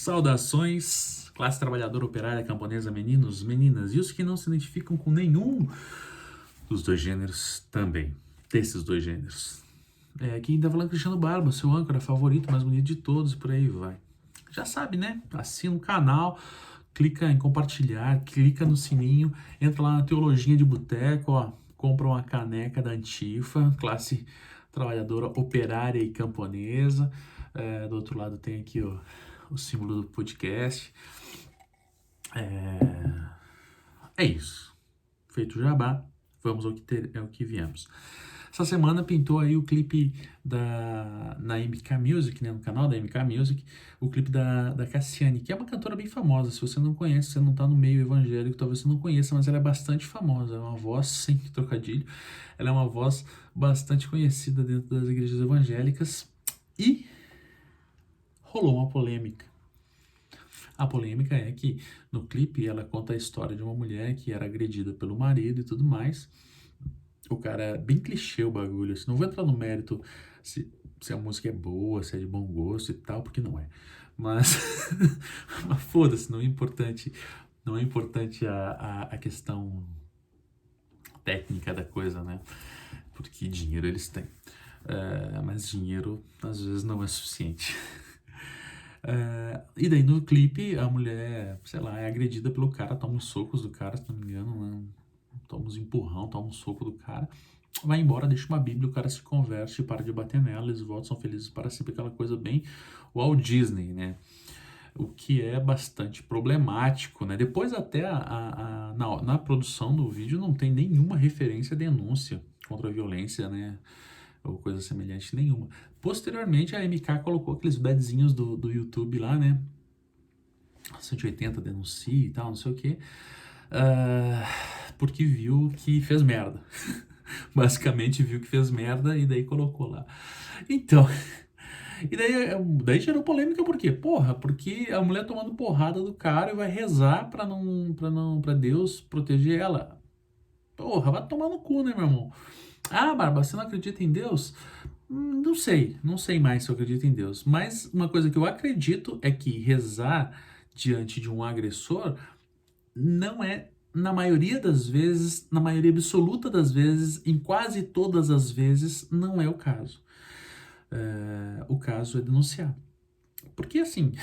Saudações, classe trabalhadora, operária, camponesa, meninos, meninas e os que não se identificam com nenhum dos dois gêneros também, desses dois gêneros. Aqui tá falando Cristiano Barba, seu âncora favorito, mais bonito de todos, e por aí vai. Já sabe, né? Assina o canal, clica em compartilhar, clica no sininho, entra lá na Teologia de Boteco, ó, compra uma caneca da Antifa, classe trabalhadora, operária e camponesa. Do outro lado tem aqui o símbolo do podcast. É isso. Feito o jabá, vamos ao que viemos. Essa semana pintou aí o clipe na MK Music, né, no canal da MK Music, o clipe da Cassiane, que é uma cantora bem famosa. Se você não conhece, você não tá no meio evangélico, talvez você não conheça, mas ela é bastante famosa, é uma voz sem trocadilho, ela é uma voz bastante conhecida dentro das igrejas evangélicas e rolou uma polêmica. A polêmica é que no clipe ela conta a história de uma mulher que era agredida pelo marido e tudo mais. O cara é bem clichê o bagulho, assim, não vou entrar no mérito se a música é boa, se é de bom gosto e tal, porque não é. Mas, mas foda-se, não é importante, não é importante a questão técnica da coisa, né? Porque dinheiro eles têm. Mas dinheiro às vezes não é suficiente. E daí no clipe a mulher, sei lá, é agredida pelo cara, toma uns socos do cara, se não me engano, né? Toma uns empurrão, toma um soco do cara, vai embora, deixa uma bíblia, o cara se converte, para de bater nela, eles voltam, são felizes para sempre, aquela coisa bem Walt Disney, né? O que é bastante problemático, né? Depois até na produção do vídeo não tem nenhuma referência à denúncia contra a violência, né? Ou coisa semelhante nenhuma. Posteriormente a MK colocou aqueles badzinhos do YouTube lá, né? 180 denuncia e tal, não sei o que. Porque viu que fez merda. Basicamente viu que fez merda e daí colocou lá. Então, e daí gerou polêmica por quê? Porra, porque a mulher tomando porrada do cara e vai rezar pra Deus proteger ela. Porra, vai tomar no cu, né, meu irmão? Ah, Barba, você não acredita em Deus? Não sei mais se eu acredito em Deus. Mas uma coisa que eu acredito é que rezar diante de um agressor não é, na maioria das vezes, na maioria absoluta das vezes, em quase todas as vezes, não é o caso. O caso é denunciar. Porque assim,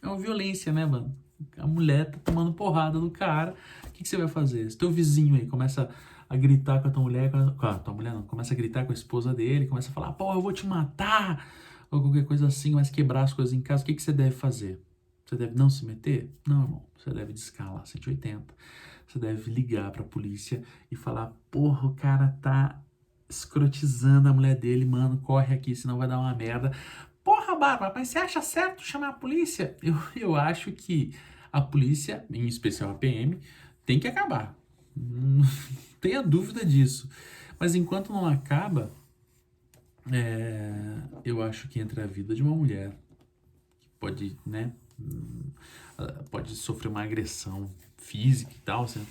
é uma violência, né, mano? A mulher tá tomando porrada do cara. O que você vai fazer? Se teu vizinho aí começa a gritar com a tua mulher, começa a gritar com a esposa dele, começa a falar, pô, eu vou te matar, ou qualquer coisa assim, começa a quebrar as coisas em casa, o que você deve fazer? Você deve não se meter? Não, irmão. Você deve descalar 180. Você deve ligar pra polícia e falar, porra, o cara tá escrotizando a mulher dele, mano, corre aqui, senão vai dar uma merda. Porra, Bárbara, mas você acha certo chamar a polícia? Eu acho que a polícia, em especial a PM, tem que acabar. Não tenha dúvida disso. Mas enquanto não acaba, eu acho que entre a vida de uma mulher, que pode, né, pode sofrer uma agressão física e tal, assim,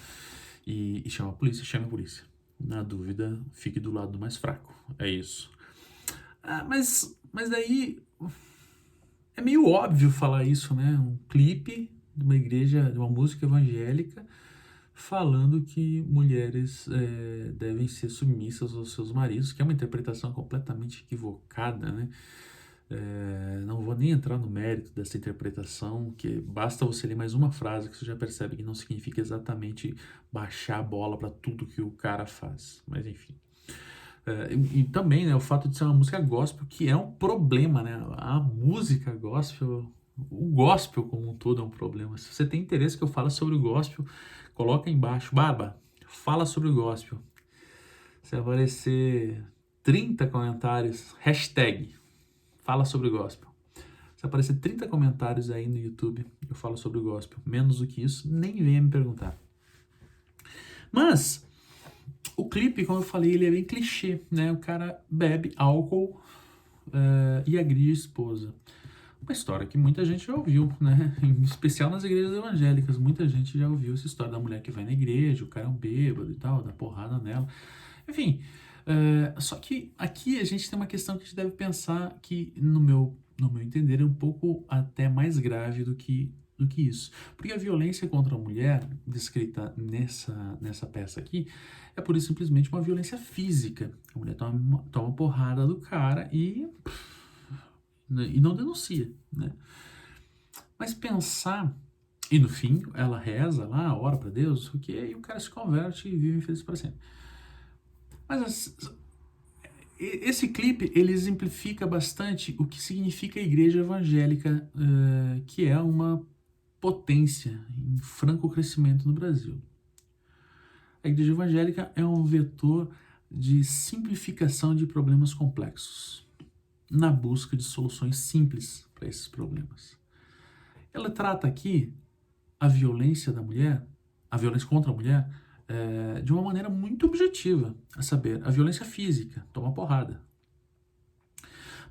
e chama a polícia, chame a polícia. Na dúvida, fique do lado do mais fraco. É isso. Mas daí é meio óbvio falar isso, né? Um clipe de uma igreja, de uma música evangélica, falando que mulheres devem ser submissas aos seus maridos, que é uma interpretação completamente equivocada, né? Não vou nem entrar no mérito dessa interpretação, que basta você ler mais uma frase que você já percebe que não significa exatamente baixar a bola para tudo que o cara faz. Mas enfim. E também, né, o fato de ser uma música gospel, que é um problema, né? A música gospel, o gospel como um todo é um problema. Se você tem interesse que eu fale sobre o gospel, coloca aí embaixo, Barba, fala sobre o gospel. Se aparecer 30 comentários, hashtag, fala sobre o gospel. Se aparecer 30 comentários aí no YouTube, eu falo sobre o gospel. Menos do que isso, nem venha me perguntar. Mas o clipe, como eu falei, ele é bem clichê, né? O cara bebe álcool e agride a esposa. Uma história que muita gente já ouviu, né? Em especial nas igrejas evangélicas. Muita gente já ouviu essa história da mulher que vai na igreja, o cara é um bêbado e tal, dá porrada nela. Enfim, só que aqui a gente tem uma questão que a gente deve pensar que, no meu no meu entender, é um pouco até mais grave do que isso. Porque a violência contra a mulher, descrita nessa peça aqui, é pura e simplesmente uma violência física. A mulher toma porrada do cara e não denuncia, né? Mas pensar, e no fim ela reza lá, ora pra Deus, o que, e o cara se converte e vive feliz para sempre. Mas esse clipe, ele exemplifica bastante o que significa a igreja evangélica, que é uma potência em franco crescimento no Brasil. A igreja evangélica é um vetor de simplificação de problemas complexos, na busca de soluções simples para esses problemas. Ela trata aqui a violência da mulher, a violência contra a mulher, de uma maneira muito objetiva, a saber, a violência física, toma porrada.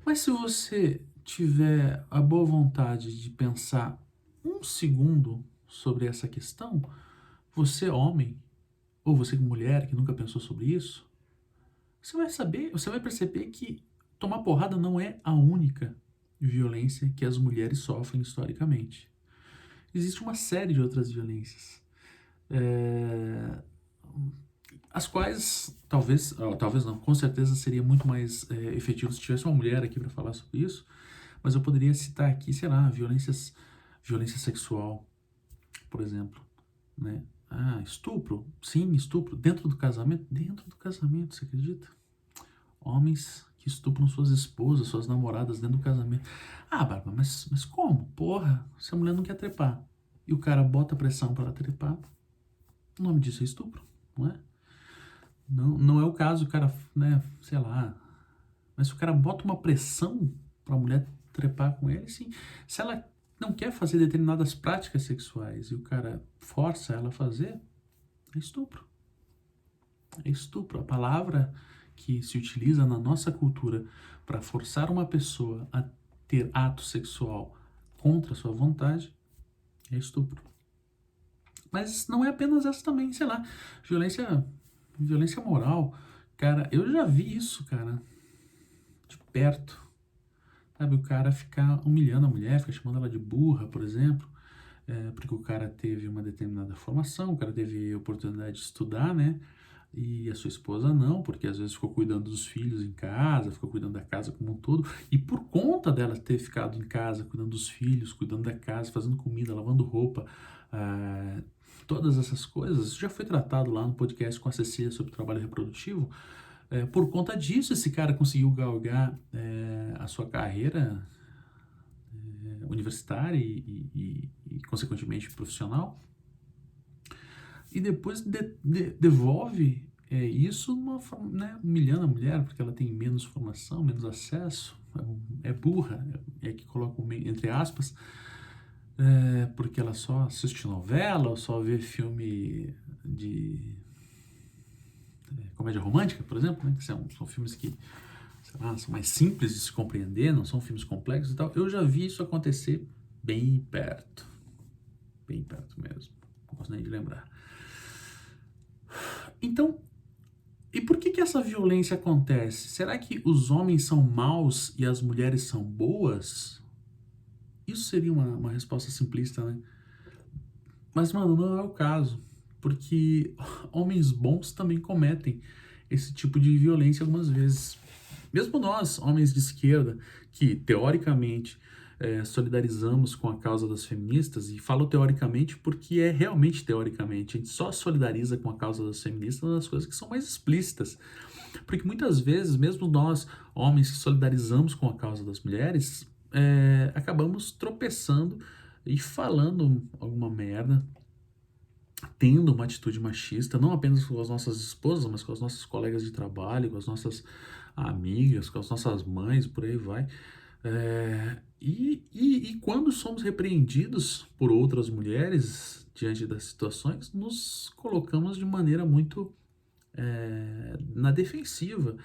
Mas se você tiver a boa vontade de pensar um segundo sobre essa questão, você homem, ou você mulher que nunca pensou sobre isso, você vai perceber que tomar porrada não é a única violência que as mulheres sofrem historicamente. Existe uma série de outras violências, as quais talvez não, com certeza seria muito mais efetivo se tivesse uma mulher aqui para falar sobre isso, mas eu poderia citar aqui, sei lá, violência sexual, por exemplo, né? Estupro, sim, estupro, dentro do casamento, você acredita? Homens que estupram suas esposas, suas namoradas dentro do casamento. Bárbara, mas como? Porra, se a mulher não quer trepar e o cara bota pressão para ela trepar, o nome disso é estupro, não é? Não é o caso, o cara, né, sei lá, mas se o cara bota uma pressão pra mulher trepar com ele, sim. Se ela não quer fazer determinadas práticas sexuais e o cara força ela a fazer, é estupro. É estupro. A palavra que se utiliza na nossa cultura para forçar uma pessoa a ter ato sexual contra a sua vontade é estupro. Mas não é apenas essa também, sei lá, violência moral. Cara, eu já vi isso, cara, de perto. Sabe, o cara ficar humilhando a mulher, ficar chamando ela de burra, por exemplo, porque o cara teve uma determinada formação, o cara teve a oportunidade de estudar, né? E a sua esposa não, porque às vezes ficou cuidando dos filhos em casa, ficou cuidando da casa como um todo, e por conta dela ter ficado em casa, cuidando dos filhos, cuidando da casa, fazendo comida, lavando roupa, todas essas coisas, isso já foi tratado lá no podcast com a Cecília sobre trabalho reprodutivo. Por conta disso, esse cara conseguiu galgar a sua carreira universitária e, consequentemente, profissional, e depois devolve isso né, humilhando a mulher, porque ela tem menos formação, menos acesso, é burra, que coloca entre aspas, porque ela só assiste novela ou só vê filme de comédia romântica, por exemplo, né, que são filmes que, sei lá, são mais simples de se compreender, não são filmes complexos e tal. Eu já vi isso acontecer bem perto mesmo, não posso nem lembrar. Então, e por que essa violência acontece? Será que os homens são maus e as mulheres são boas? Isso seria uma resposta simplista, né? Mas, mano, não é o caso. Porque homens bons também cometem esse tipo de violência algumas vezes. Mesmo nós, homens de esquerda, que teoricamente solidarizamos com a causa das feministas, e falo teoricamente porque é realmente teoricamente, a gente só solidariza com a causa das feministas nas coisas que são mais explícitas. Porque muitas vezes, mesmo nós, homens que solidarizamos com a causa das mulheres, acabamos tropeçando e falando alguma merda, tendo uma atitude machista, não apenas com as nossas esposas, mas com as nossas colegas de trabalho, com as nossas amigas, com as nossas mães, por aí vai. E quando somos repreendidos por outras mulheres diante das situações, nos colocamos de maneira muito na defensiva,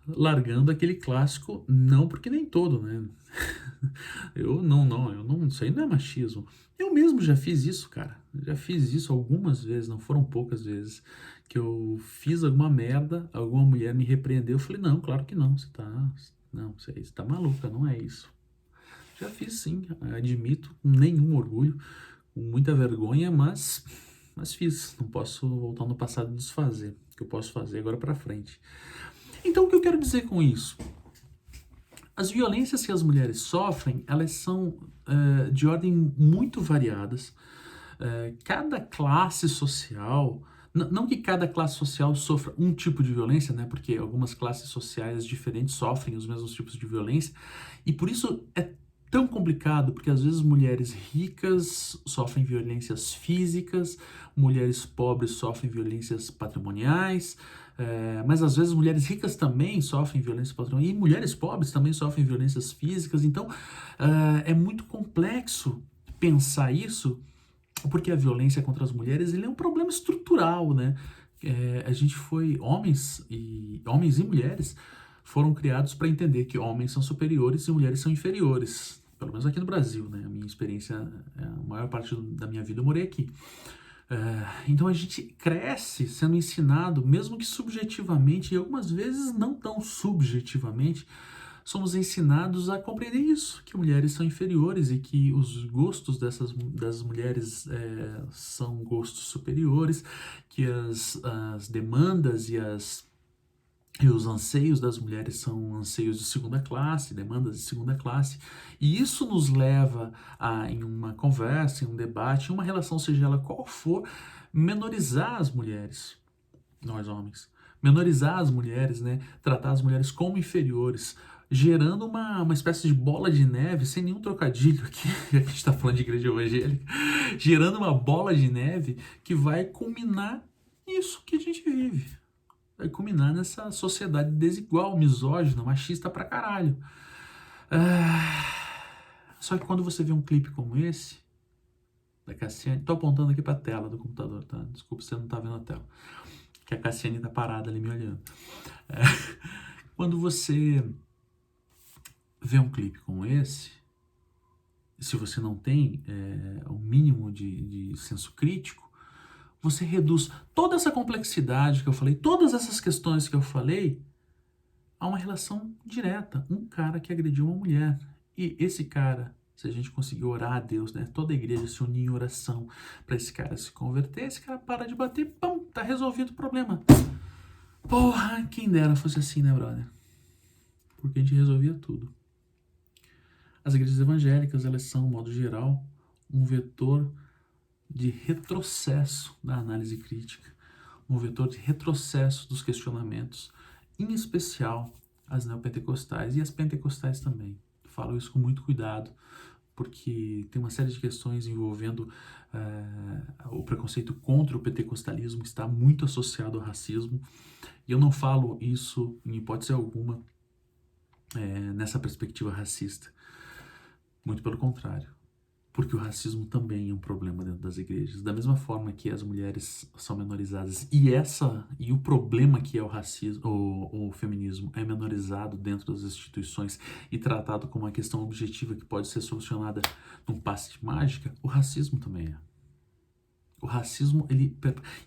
largando aquele clássico não, porque nem todo, né? Eu não, isso aí não é machismo. Eu mesmo já fiz isso, cara. Já fiz isso algumas vezes, não foram poucas vezes, que eu fiz alguma merda, alguma mulher me repreendeu, eu falei, não, claro que não, você tá maluca, não é isso. Já fiz sim, admito, com nenhum orgulho, com muita vergonha, mas fiz. Não posso voltar no passado e desfazer. O que eu posso fazer agora para frente. Então, o que eu quero dizer com isso? As violências que as mulheres sofrem, elas são de ordem muito variadas. Cada classe social, não que cada classe social sofra um tipo de violência, né? Porque algumas classes sociais diferentes sofrem os mesmos tipos de violência, e por isso é tão complicado, porque às vezes mulheres ricas sofrem violências físicas, mulheres pobres sofrem violências patrimoniais, mas às vezes mulheres ricas também sofrem violência patrimonial, e mulheres pobres também sofrem violências físicas, então é muito complexo pensar isso, porque a violência contra as mulheres ele é um problema estrutural, né? A gente foi, homens e mulheres foram criados para entender que homens são superiores e mulheres são inferiores. Pelo menos aqui no Brasil, né? A minha experiência, a maior parte da minha vida eu morei aqui. Então a gente cresce sendo ensinado, mesmo que subjetivamente, e algumas vezes não tão subjetivamente, somos ensinados a compreender isso, que mulheres são inferiores e que os gostos das mulheres são gostos superiores, que as demandas e os anseios das mulheres são anseios de segunda classe, demandas de segunda classe. E isso nos leva em uma conversa, em um debate, em uma relação, seja ela qual for, menorizar as mulheres, nós homens. Menorizar as mulheres, né? Tratar as mulheres como inferiores, gerando uma espécie de bola de neve, sem nenhum trocadilho aqui, a gente está falando de igreja evangélica, gerando uma bola de neve que vai culminar nisso que a gente vive. Vai culminar nessa sociedade desigual, misógina, machista pra caralho. Só que quando você vê um clipe como esse, da Cassiane, tô apontando aqui pra tela do computador, tá? Desculpa se você não tá vendo a tela, que a Cassiane tá parada ali me olhando. Quando você vê um clipe como esse, se você não tem o mínimo de senso crítico, você reduz toda essa complexidade que eu falei, todas essas questões que eu falei, a uma relação direta. Um cara que agrediu uma mulher. E esse cara, se a gente conseguir orar a Deus, né? Toda a igreja se unir em oração para esse cara se converter, esse cara para de bater, pum, tá resolvido o problema. Porra, quem dera fosse assim, né, brother? Porque a gente resolvia tudo. As igrejas evangélicas, elas são, de modo geral, um vetor de retrocesso da análise crítica, um vetor de retrocesso dos questionamentos, em especial as neopentecostais e as pentecostais também. Falo isso com muito cuidado, porque tem uma série de questões envolvendo o preconceito contra o pentecostalismo, que está muito associado ao racismo, e eu não falo isso, em hipótese alguma, nessa perspectiva racista. Muito pelo contrário. Porque o racismo também é um problema dentro das igrejas. Da mesma forma que as mulheres são menorizadas e o problema que é o racismo, o feminismo é menorizado dentro das instituições e tratado como uma questão objetiva que pode ser solucionada num passe de mágica, o racismo também é. O racismo, ele...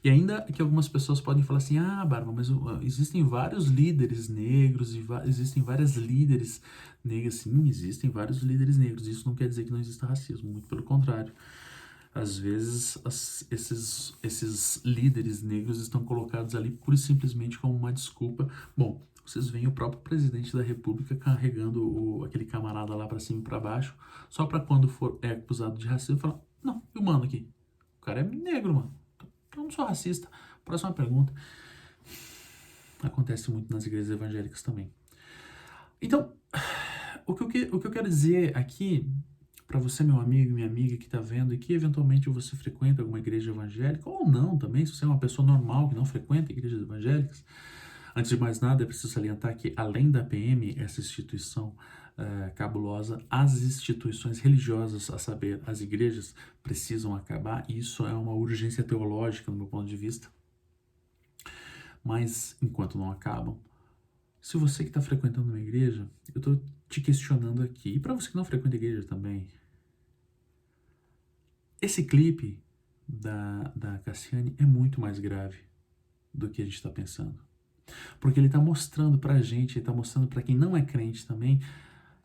E ainda que algumas pessoas podem falar assim, Bárbara, mas existem vários líderes negros e existem várias líderes negras. Sim, existem vários líderes negros. Isso não quer dizer que não exista racismo, muito pelo contrário. Às vezes, esses líderes negros estão colocados ali pura e simplesmente como uma desculpa. Bom, vocês veem o próprio presidente da República carregando aquele camarada lá para cima e para baixo, só para quando for acusado de racismo, falar, não, e o mano aqui? O cara é negro, mano. Eu não sou racista. Próxima pergunta. Acontece muito nas igrejas evangélicas também. Então, o que eu quero dizer aqui, para você, meu amigo e minha amiga que está vendo, e que eventualmente você frequenta alguma igreja evangélica, ou não também, se você é uma pessoa normal que não frequenta igrejas evangélicas, antes de mais nada, é preciso salientar que, além da PM, essa instituição cabulosa, as instituições religiosas, a saber, as igrejas, precisam acabar. Isso é uma urgência teológica, do meu ponto de vista. Mas, enquanto não acabam, se você que está frequentando uma igreja, eu estou te questionando aqui, e para você que não frequenta igreja também, esse clipe da Cassiane é muito mais grave do que a gente está pensando. Porque ele está mostrando pra gente, ele está mostrando para quem não é crente também,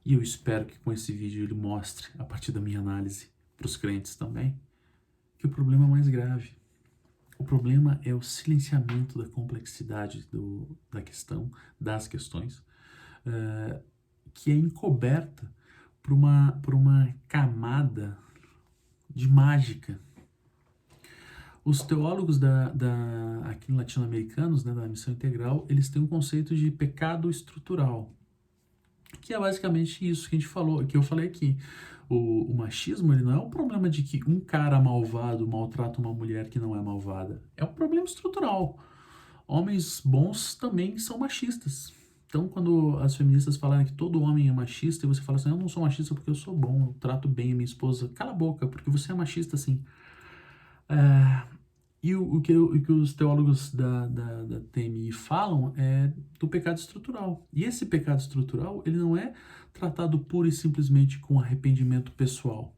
e eu espero que com esse vídeo ele mostre, a partir da minha análise, para os crentes também, que o problema é mais grave. O problema é o silenciamento da complexidade da questão, das questões, que é encoberta por uma camada de mágica. Os teólogos aqui latino-americanos, né, da missão integral, eles têm um conceito de pecado estrutural, que é basicamente isso que a gente falou, que eu falei aqui. O machismo, ele não é um problema de que um cara malvado maltrata uma mulher que não é malvada. É um problema estrutural. Homens bons também são machistas. Então, quando as feministas falarem que todo homem é machista, e você fala assim, eu não sou machista porque eu sou bom, eu trato bem a minha esposa, cala a boca, porque você é machista sim. E o que os teólogos da TMI falam é do pecado estrutural. E esse pecado estrutural, ele não é tratado pura e simplesmente com arrependimento pessoal.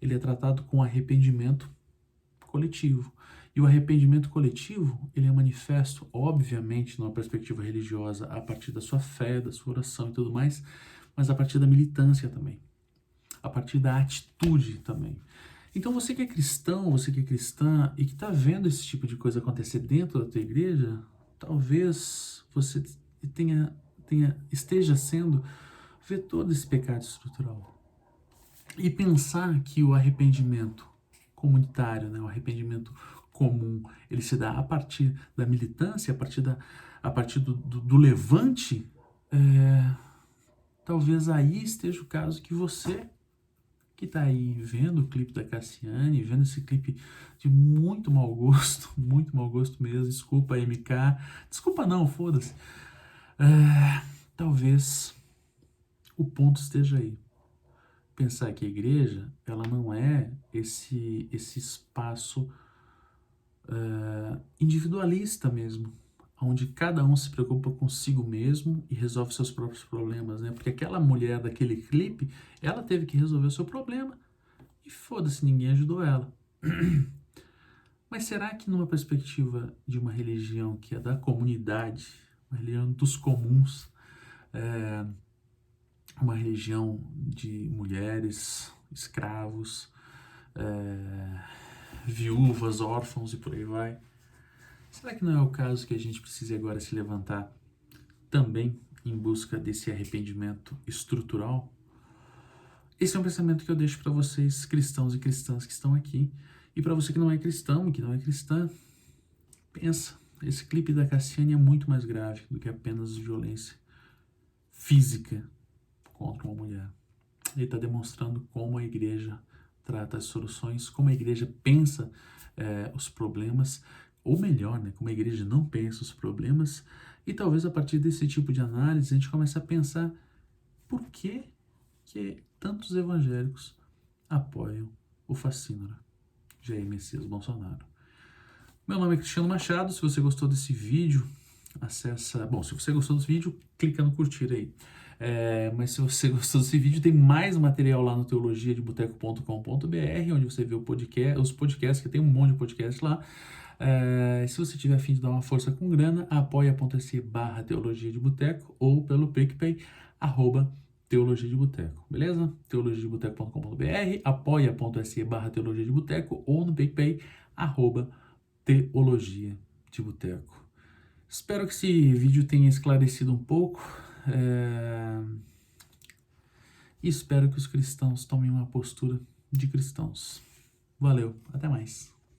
Ele é tratado com arrependimento coletivo. E o arrependimento coletivo, ele é manifesto, obviamente, numa perspectiva religiosa, a partir da sua fé, da sua oração e tudo mais, mas a partir da militância também. A partir da atitude também. Então você que é cristão, você que é cristã e que está vendo esse tipo de coisa acontecer dentro da tua igreja, talvez você esteja sendo vetor desse pecado estrutural. E pensar que o arrependimento comunitário, né, o arrependimento comum, ele se dá a partir da militância, a partir do levante, talvez aí esteja o caso que você que tá aí vendo o clipe da Cassiane, vendo esse clipe de muito mau gosto mesmo, desculpa MK, desculpa não, foda-se, talvez o ponto esteja aí. Pensar que a igreja, ela não é esse espaço individualista mesmo, onde cada um se preocupa consigo mesmo e resolve seus próprios problemas, né? Porque aquela mulher daquele clipe, ela teve que resolver o seu problema e foda-se, ninguém ajudou ela. Mas será que numa perspectiva de uma religião que é da comunidade, uma religião dos comuns, uma religião de mulheres, escravos, viúvas, órfãos e por aí vai, será que não é o caso que a gente precise agora se levantar também em busca desse arrependimento estrutural? Esse é um pensamento que eu deixo para vocês, cristãos e cristãs que estão aqui. E para você que não é cristão e que não é cristã, pensa, esse clipe da Cassiane é muito mais grave do que apenas violência física contra uma mulher. Ele está demonstrando como a igreja trata as soluções, como a igreja pensa os problemas, ou melhor, né, como a igreja não pensa os problemas, e talvez a partir desse tipo de análise a gente comece a pensar por que tantos evangélicos apoiam o fascínora Jair Messias Bolsonaro. Meu nome é Cristiano Machado, se você gostou desse vídeo, acessa... Bom, se você gostou desse vídeo, clica no curtir aí. Mas se você gostou desse vídeo, tem mais material lá no teologiadeboteco.com.br, onde você vê os podcasts, que tem um monte de podcast lá. Se você tiver a fim de dar uma força com grana, apoia.se/teologia de boteco ou pelo PicPay, @teologia de boteco, beleza? teologiadeboteco.com.br, apoia.se/teologia de boteco ou no PicPay, @teologia de boteco. Espero que esse vídeo tenha esclarecido um pouco. E espero que os cristãos tomem uma postura de cristãos. Valeu, até mais.